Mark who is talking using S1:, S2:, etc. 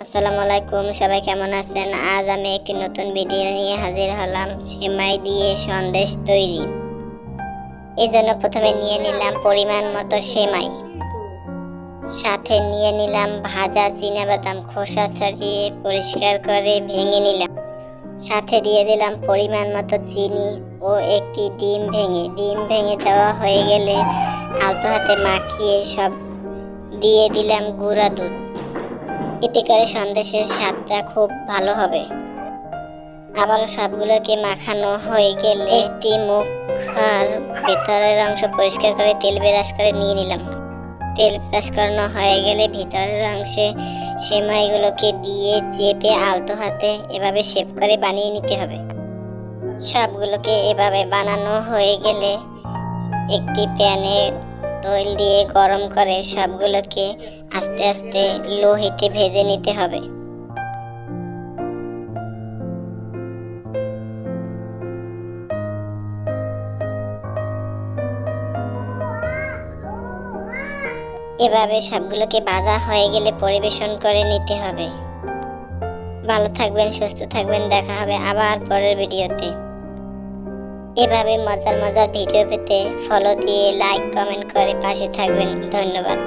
S1: আসসালামু আলাইকুম, সবাই কেমন আছেন? আজ আমি একটি নতুন ভিডিও নিয়ে হাজির হলাম। সেমাই দিয়ে সন্দেশ তৈরি। এই জন্য প্রথমে নিয়ে নিলাম পরিমাণ মতো সেমাই, সাথে নিয়ে নিলাম ভাজা চীনাবাদাম, খোসা ছাড়িয়ে পরিষ্কার করে ভেঙে নিলাম। সাথে দিয়ে দিলাম পরিমাণ মতো চিনি ও একটি ডিম ভেঙে দেওয়া হয়ে গেলে আলতো হাতে মাখিয়ে সব দিয়ে দিলাম গুঁড়া দুধ। এতে করে সন্দেশের স্বাদটা খুব ভালো হবে। আবারও সবগুলোকে মাখানো হয়ে গেলে একটি মুখার ভেতরের অংশ পরিষ্কার করে তেল ব্রাশ করে নিয়ে নিলাম। তেল ব্রাশ করানো হয়ে গেলে ভিতরের অংশে সেমাইগুলোকে দিয়ে চেপে আলতো হাতে এভাবে শেপ করে বানিয়ে নিতে হবে। সবগুলোকে এভাবে বানানো হয়ে গেলে একটি প্যানে তেল দিয়ে গরম করে সবগুলোকে আস্তে আস্তে লো হিটে ভেজে নিতে হবে। এভাবে সবগুলোকে ভাজা হয়ে গেলে পরিবেশন করে নিতে হবে। ভালো থাকবেন, সুস্থ থাকবেন। দেখা হবে আবার পরের ভিডিওতে। এভাবে মজার মজার ভিডিও পেতে ফলো দিয়ে লাইক কমেন্ট করে পাশে থাকবেন। ধন্যবাদ।